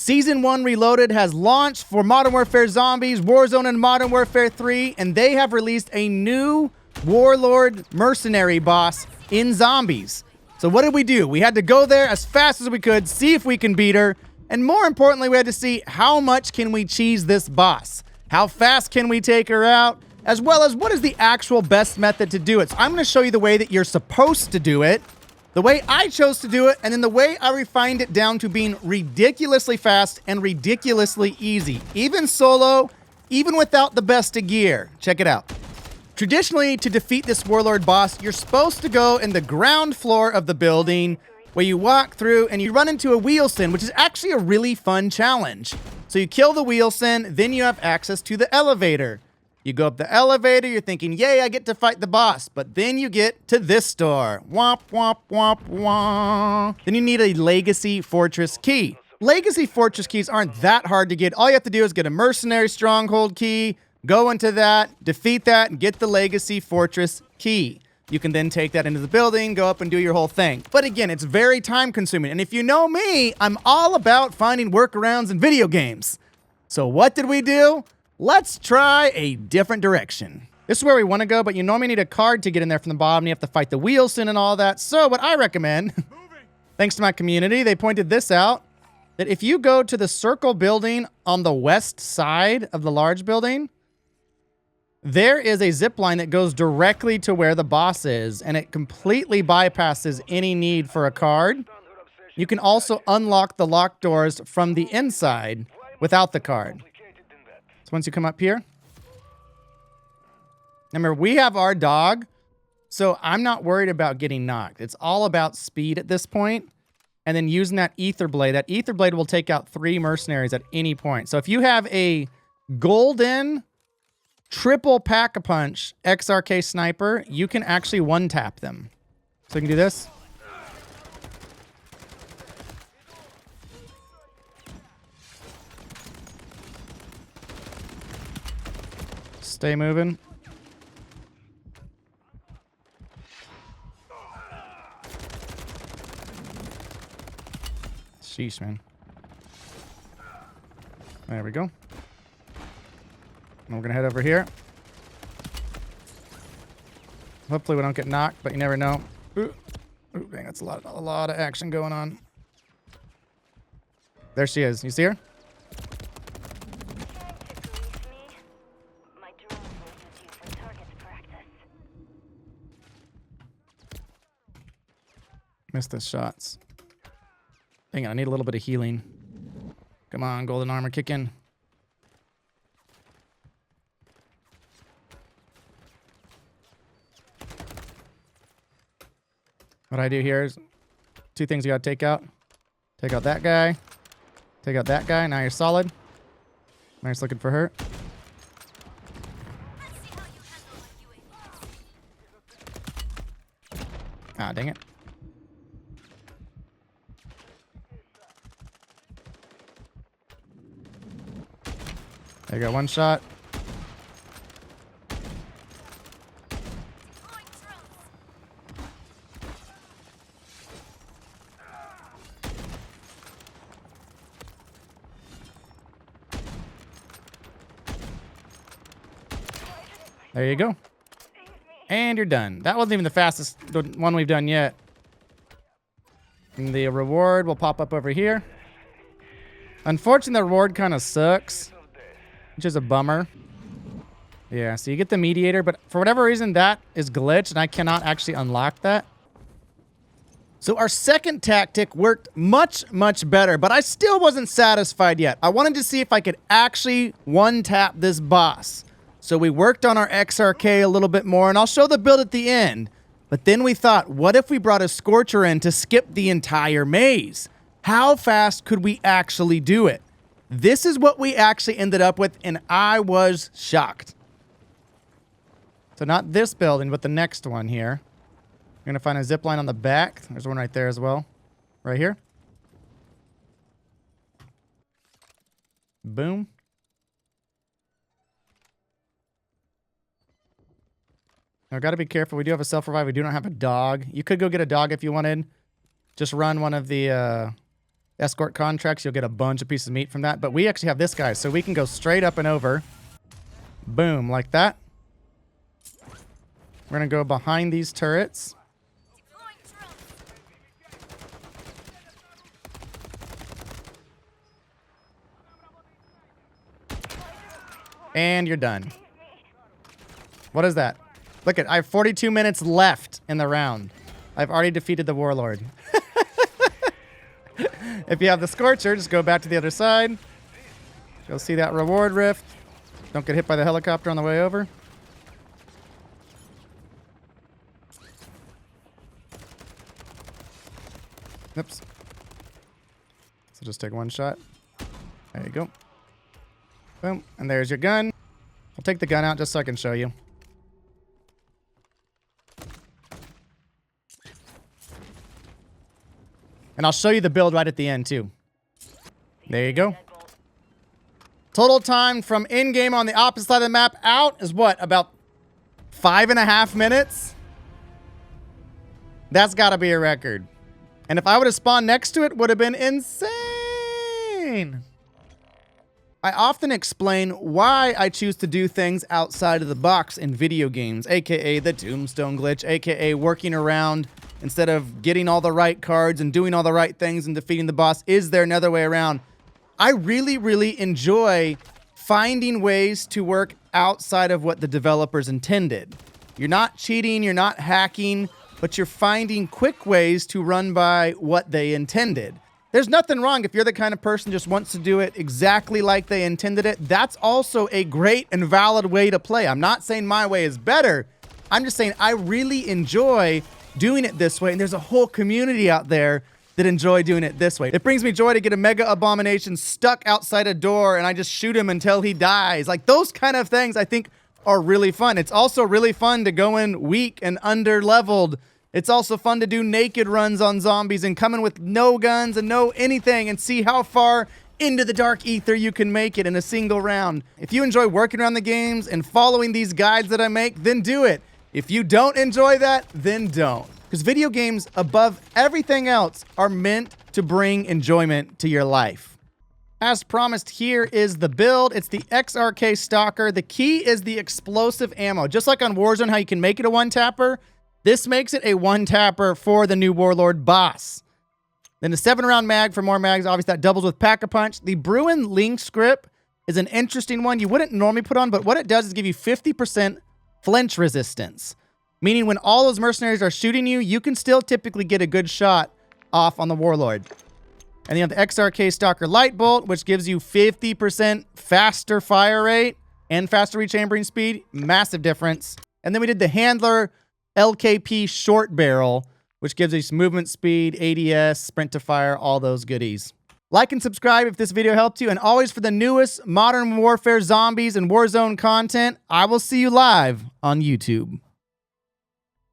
Season 1 Reloaded has launched for Modern Warfare Zombies, Warzone, and Modern Warfare 3, and they have released a new Warlord mercenary boss in Zombies. So what did we do? We had to go there as fast as we could, see if we can beat her, and more importantly, we had to see how much can we cheese this boss. How fast can we take her out, as well as what is the actual best method to do it. So I'm going to show you the way that you're supposed to do it, the way I chose to do it, and then the way I refined it down to being ridiculously fast and ridiculously easy. Even solo, even without the best of gear. Check it out. Traditionally, to defeat this Warlord boss, you're supposed to go in the ground floor of the building where you walk through and you run into a wheelson, which is actually a really fun challenge. So you kill the wheelson, then you have access to the elevator. You go up the elevator, you're thinking, yay, I get to fight the boss. But then you get to this door. Womp, womp, womp, womp. Then you need a Legacy Fortress key. Legacy Fortress keys aren't that hard to get. All you have to do is get a Mercenary Stronghold key, go into that, defeat that, and get the Legacy Fortress key. You can then take that into the building, go up and do your whole thing. But again, it's very time consuming. And if you know me, I'm all about finding workarounds in video games. So what did we do? Let's try a different direction. This is where we want to go, but you normally need a card to get in there from the bottom. You have to fight the wheelson and all that. So what I recommend, thanks to my community, they pointed this out, that if you go to the circle building on the west side of the large building, there is a zip line that goes directly to where the boss is, and it completely bypasses any need for a card. You can also unlock the locked doors from the inside without the card. So once you come up here, remember, we have our dog, so I'm not worried about getting knocked. It's all about speed at this point, and then using that ether blade. That ether blade will take out 3 mercenaries at any point. So if you have a golden triple pack-a-punch XRK sniper, you can actually one-tap them. So you can do this. Stay moving. Sheesh, man. There we go. And we're gonna head over here. Hopefully we don't get knocked, but you never know. Ooh, ooh, dang, that's a lot of action going on. There she is. You see her? Missed the shots. Hang on, I need a little bit of healing. Come on, golden armor, kick in. What I do here is 2 things you gotta take out. Take out that guy. Take out that guy. Now you're solid. Now you're just looking for her. Ah, dang it. There you go, 1 shot. There you go. And you're done. That wasn't even the fastest one we've done yet. And the reward will pop up over here. Unfortunately, the reward kind of sucks, which is a bummer. Yeah, so you get the mediator, but for whatever reason, that is glitched, and I cannot actually unlock that. So our second tactic worked much, much better, but I still wasn't satisfied yet. I wanted to see if I could actually one-tap this boss. So we worked on our XRK a little bit more, and I'll show the build at the end. But then we thought, what if we brought a Scorcher in to skip the entire maze? How fast could we actually do it? This is what we actually ended up with, and I was shocked. So not this building, but the next one here. You're going to find a zip line on the back. There's one right there as well. Right here. Boom. Now, got to be careful. We do have a self-revive. We do not have a dog. You could go get a dog if you wanted. Just run one of the escort contracts, you'll get a bunch of pieces of meat from that. But we actually have this guy, so we can go straight up and over. Boom, like that. We're going to go behind these turrets. And you're done. What is that? Look at, I have 42 minutes left in the round. I've already defeated the Warlord. If you have the Scorcher, just go back to the other side. You'll see that reward rift. Don't get hit by the helicopter on the way over. Oops. So just take one shot. There you go. Boom. And there's your gun. I'll take the gun out just so I can show you. And I'll show you the build right at the end, too. There you go. Total time from in-game on the opposite side of the map out is what? About 5.5 minutes? That's got to be a record. And if I would have spawned next to it, would have been insane. I often explain why I choose to do things outside of the box in video games, aka the tombstone glitch, aka working around instead of getting all the right cards and doing all the right things and defeating the boss. Is there another way around? I really, really enjoy finding ways to work outside of what the developers intended. You're not cheating, you're not hacking, but you're finding quick ways to run by what they intended. There's nothing wrong if you're the kind of person just wants to do it exactly like they intended it. That's also a great and valid way to play. I'm not saying my way is better. I'm just saying I really enjoy doing it this way, and there's a whole community out there that enjoy doing it this way. It brings me joy to get a Mega Abomination stuck outside a door and I just shoot him until he dies. Like, those kind of things I think are really fun. It's also really fun to go in weak and under-leveled. It's also fun to do naked runs on zombies and come in with no guns and no anything and see how far into the dark ether you can make it in a single round. If you enjoy working around the games and following these guides that I make, then do it. If you don't enjoy that, then don't. Because video games, above everything else, are meant to bring enjoyment to your life. As promised, here is the build. It's the XRK Stalker. The key is the explosive ammo. Just like on Warzone, how you can make it a one-tapper, this makes it a one-tapper for the new Warlord boss. Then the 7-round mag for more mags. Obviously, that doubles with Pack-a-Punch. The Bruin Lynx grip is an interesting one. You wouldn't normally put on, but what it does is give you 50% flinch resistance. Meaning when all those mercenaries are shooting you, you can still typically get a good shot off on the Warlord. And you have the XRK Stalker Light Bolt, which gives you 50% faster fire rate and faster rechambering speed. Massive difference. And then we did the Handler LKP Short Barrel, which gives us movement speed, ADS, sprint to fire, all those goodies. Like and subscribe if this video helped you. And always for the newest Modern Warfare Zombies and Warzone content, I will see you live on YouTube.